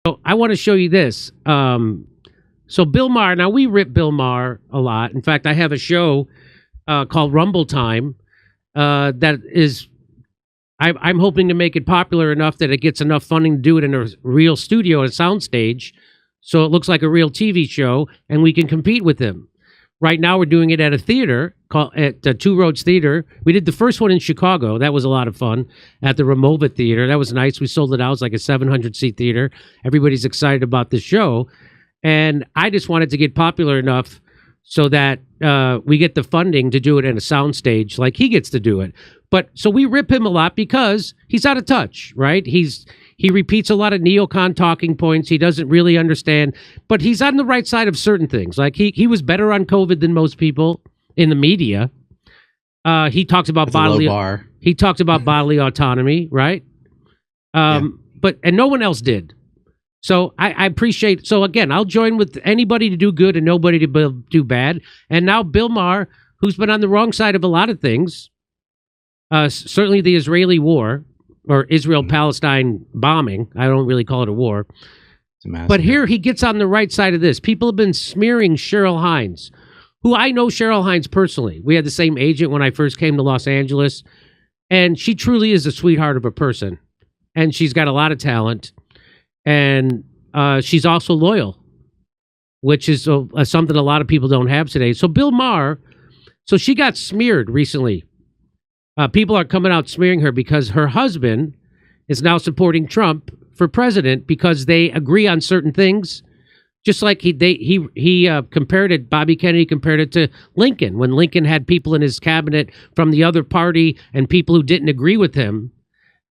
So I want to show you this. So Bill Maher, now we rip Bill Maher a lot. In fact, I have a show called Rumble Time that is, I'm hoping to make it popular enough that it gets enough funding to do it in a real studio, a soundstage, so it looks like a real TV show, and we can compete with them. Right now, we're doing it at a theater at Two Roads Theater. We did the first one in Chicago. That was a lot of fun at the Ramova Theater. That was nice. We sold it out. It was like a 700-seat theater. Everybody's excited about this show. And I just wanted to get popular enough so that we get the funding to do it in a soundstage like he gets to do it. But so we rip him a lot because he's out of touch, right? He repeats a lot of neocon talking points. He doesn't really understand, but he's on the right side of certain things. Like he was better on COVID than most people in the media. He talks about bodily autonomy, right? But no one else did. So I appreciate. So again, I'll join with anybody to do good and nobody to do bad. And now Bill Maher, who's been on the wrong side of a lot of things, certainly the Israeli war. Or Israel-Palestine bombing. I don't really call it a war. But here he gets on the right side of this. People have been smearing Cheryl Hines, who I know Cheryl Hines personally. We had the same agent when I first came to Los Angeles. And she truly is a sweetheart of a person. And she's got a lot of talent. And she's also loyal, which is something a lot of people don't have today. So Bill Maher, so she got smeared recently. People are coming out smearing her because her husband is now supporting Trump for president because they agree on certain things. Just like he compared it, Bobby Kennedy compared it to Lincoln when Lincoln had people in his cabinet from the other party and people who didn't agree with him.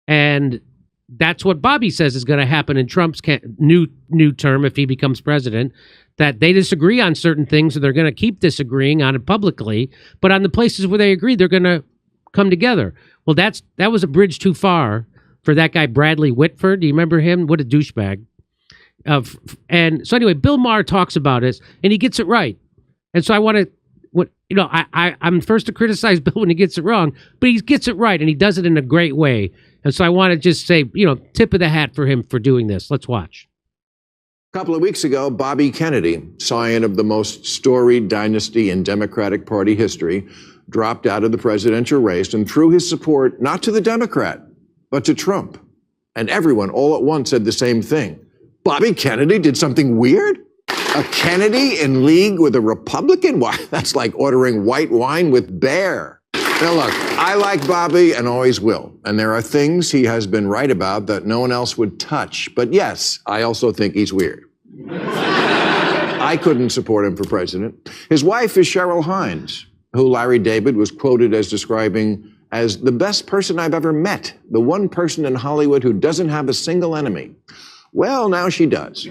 And that's what Bobby says is going to happen in Trump's new term if he becomes president, that they disagree on certain things and they're going to keep disagreeing on it publicly. But on the places where they agree, they're going to come together. Well, that was a bridge too far for that guy Bradley Whitford. Do you remember him? What a douchebag. And so anyway, Bill Maher talks about it and he gets it right. And so I want to, I'm first to criticize Bill when he gets it wrong, but he gets it right and he does it in a great way. And so I want to just say, tip of the hat for him for doing this. Let's watch. A couple of weeks ago, Bobby Kennedy, scion of the most storied dynasty in Democratic Party history, dropped out of the presidential race and threw his support not to the Democrat, but to Trump. And everyone all at once said the same thing. Bobby Kennedy did something weird? A Kennedy in league with a Republican? Why, that's like ordering white wine with Bear. Now look, I like Bobby and always will. And there are things he has been right about that no one else would touch. But yes, I also think he's weird. I couldn't support him for president. His wife is Cheryl Hines, who Larry David was quoted as describing as the best person I've ever met, the one person in Hollywood who doesn't have a single enemy. Well, now she does.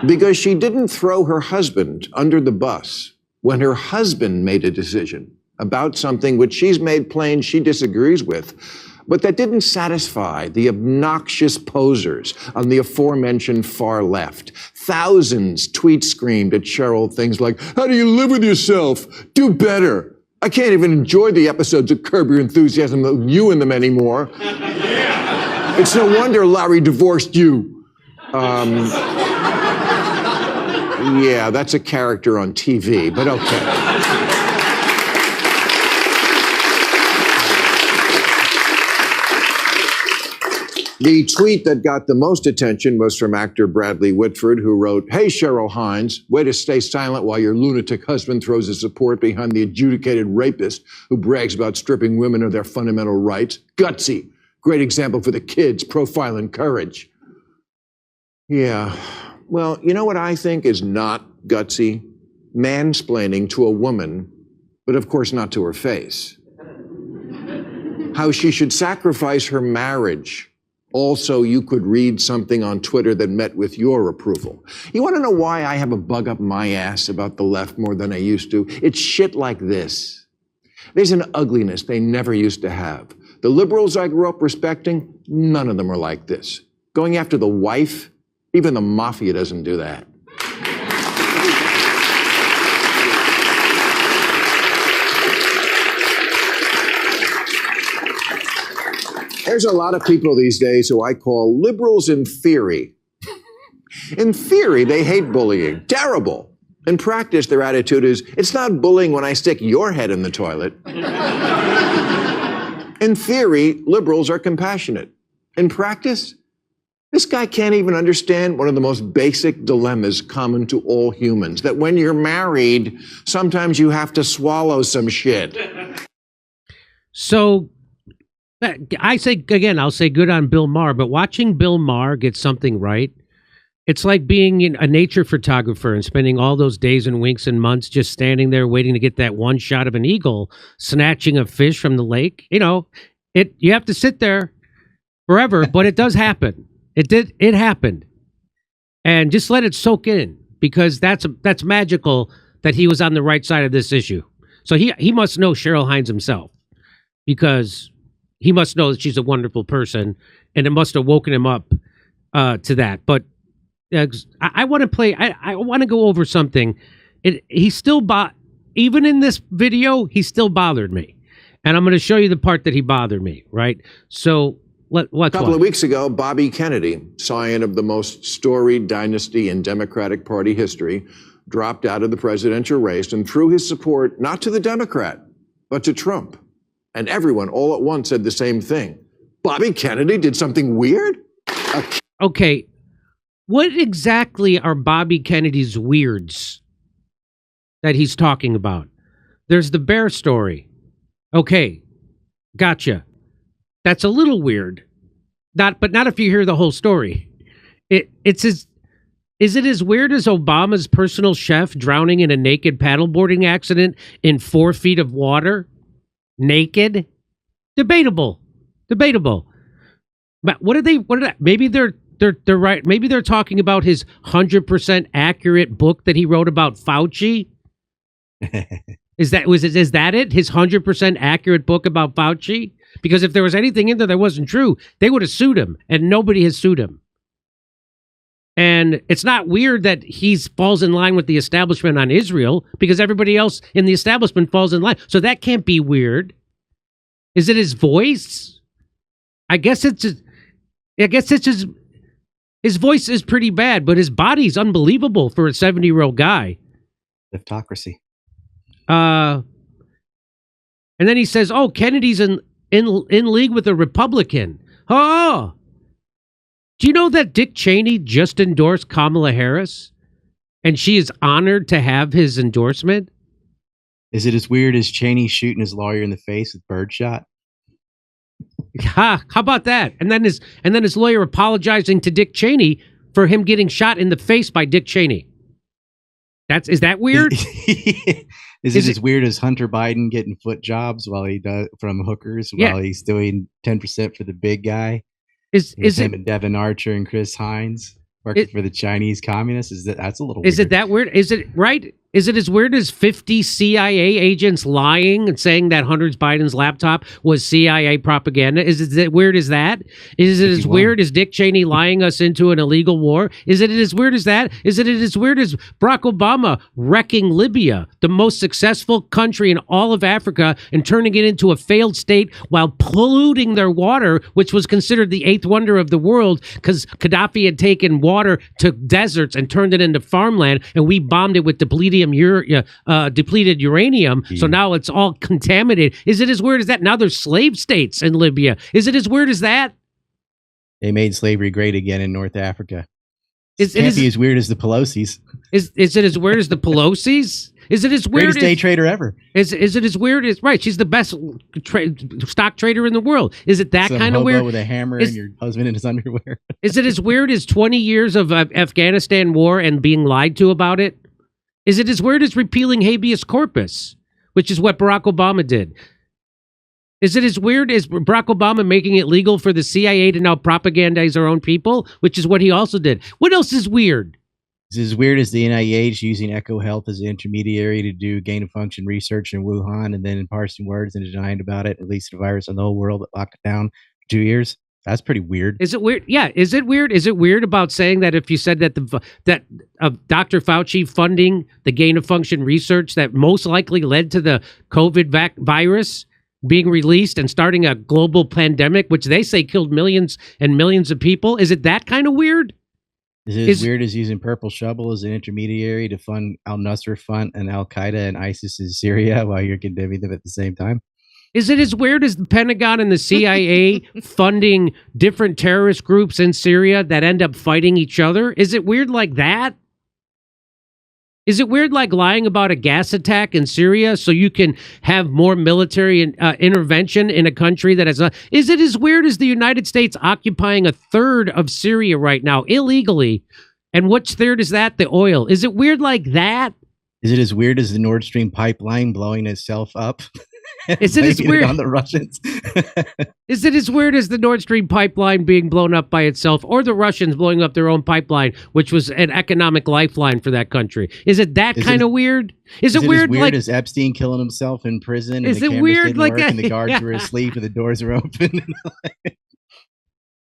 Because she didn't throw her husband under the bus when her husband made a decision about something which she's made plain she disagrees with, but that didn't satisfy the obnoxious posers on the aforementioned far left. Thousands tweet screamed at Cheryl things like, "How do you live with yourself? Do better. I can't even enjoy the episodes of Curb Your Enthusiasm with you in them anymore. It's no wonder Larry divorced you." Yeah, that's a character on TV, but okay. The tweet that got the most attention was from actor Bradley Whitford, who wrote, "Hey, Cheryl Hines, way to stay silent while your lunatic husband throws his support behind the adjudicated rapist who brags about stripping women of their fundamental rights. Gutsy. Great example for the kids, profiling courage." Yeah, well, you know what I think is not gutsy? Mansplaining to a woman, but of course not to her face. How she should sacrifice her marriage. Also, you could read something on Twitter that met with your approval. You want to know why I have a bug up my ass about the left more than I used to? It's shit like this. There's an ugliness they never used to have. The liberals I grew up respecting, none of them are like this. Going after the wife, even the mafia doesn't do that. There's a lot of people these days who I call liberals in theory. In theory, they hate bullying. Terrible. In practice, their attitude is, it's not bullying when I stick your head in the toilet. In theory, liberals are compassionate. In practice, this guy can't even understand one of the most basic dilemmas common to all humans, that when you're married, sometimes you have to swallow some shit. So, I say, again, I'll say good on Bill Maher, but watching Bill Maher get something right, it's like being a nature photographer and spending all those days and weeks and months just standing there waiting to get that one shot of an eagle snatching a fish from the lake. You know, you have to sit there forever, but it does happen. It happened. And just let it soak in, because that's magical that he was on the right side of this issue. So he must know Cheryl Hines himself, because he must know that she's a wonderful person, and it must have woken him up to that. But I want to play. I want to go over something. He still even in this video, he still bothered me, and I'm going to show you the part that he bothered me. Right. So a couple of weeks ago, Bobby Kennedy, scion of the most storied dynasty in Democratic Party history, dropped out of the presidential race and threw his support not to the Democrat, but to Trump. And everyone all at once said the same thing. Bobby Kennedy did something weird? Okay. What exactly are Bobby Kennedy's weirds that he's talking about? There's the bear story. Okay. Gotcha. That's a little weird. But not if you hear the whole story. Is it as weird as Obama's personal chef drowning in a naked paddleboarding accident in 4 feet of water? Naked? Debatable. But maybe they're right. Maybe they're talking about his 100% accurate book that he wrote about Fauci. Is that it? His 100% accurate book about Fauci? Because if there was anything in there that wasn't true, they would have sued him, and nobody has sued him. And it's not weird that he falls in line with the establishment on Israel, because everybody else in the establishment falls in line. So that can't be weird. Is it his voice? I guess it's his voice is pretty bad, but his body's unbelievable for a 70-year-old guy. Liftocracy. And then he says, "Oh, Kennedy's in league with a Republican." Oh, do you know that Dick Cheney just endorsed Kamala Harris, and she is honored to have his endorsement? Is it as weird as Cheney shooting his lawyer in the face with birdshot? How about that? And then his lawyer apologizing to Dick Cheney for him getting shot in the face by Dick Cheney. Is that weird? Is it as weird as Hunter Biden getting foot jobs while he does from hookers while he's doing 10% for the big guy? Is him and Devin Archer and Chris Hines working for the Chinese communists? That's a little weird. Is it that weird? Is it right? Is it as weird as 50 CIA agents lying and saying that Hunter Biden's laptop was CIA propaganda? Is it as weird as that? Is it 51. As weird as Dick Cheney lying us into an illegal war? Is it as weird as that? Is it as weird as Barack Obama wrecking Libya, the most successful country in all of Africa, and turning it into a failed state while polluting their water, which was considered the 8th wonder of the world because Gaddafi had taken water to deserts and turned it into farmland, and we bombed it with depleted uranium. So now it's all contaminated. Is it as weird as that? Now there's slave states in Libya. Is it as weird as that? They made slavery great again in North Africa. It can't be as weird as the Pelosi's. Is it as weird as the Pelosi's? Is it as weird Greatest day trader ever? Is it as weird as right? She's the best stock trader in the world. Is it that kind of weird? With a hammer and your husband in his underwear. Is it as weird as 20 years of Afghanistan war and being lied to about it? Is it as weird as repealing habeas corpus, which is what Barack Obama did? Is it as weird as Barack Obama making it legal for the CIA to now propagandize our own people, which is what he also did? What else is weird? Is it as weird as the NIH using EcoHealth as an intermediary to do gain-of-function research in Wuhan and then parsing words and denying about it, released the virus on the whole world that locked it down for 2 years? That's pretty weird. Is it weird? Yeah. Is it weird? Is it weird about saying that if you said that Dr. Fauci funding the gain of function research that most likely led to the COVID virus, being released and starting a global pandemic, which they say killed millions and millions of people? Is it that kind of weird? Is it as weird as using Purple Shovel as an intermediary to fund al-Nusra Front and Al-Qaeda and ISIS in Syria while you're condemning them at the same time? Is it as weird as the Pentagon and the CIA funding different terrorist groups in Syria that end up fighting each other? Is it weird like that? Is it weird like lying about a gas attack in Syria so you can have more military intervention in a country that has... Is it as weird as the United States occupying a third of Syria right now illegally? And which third is that? The oil. Is it weird like that? Is it as weird as the Nord Stream pipeline blowing itself up? Is it as weird on the Russians? Is it as weird as the Nord Stream pipeline being blown up by itself, or the Russians blowing up their own pipeline, which was an economic lifeline for that country? Is it that kind of weird? Is it weird? As weird like as Epstein killing himself in prison? Is and it the weird like work, that? And the guards were asleep and the doors are open?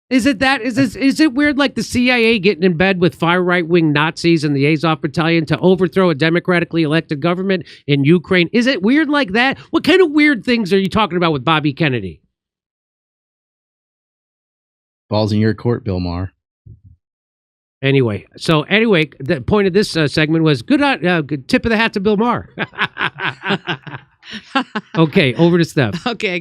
Is it that? Is it weird like the CIA getting in bed with far right-wing Nazis in the Azov Battalion to overthrow a democratically elected government in Ukraine? Is it weird like that? What kind of weird things are you talking about with Bobby Kennedy? Balls in your court, Bill Maher. Anyway, the point of this segment was good tip of the hat to Bill Maher. Okay, over to Steph. Okay.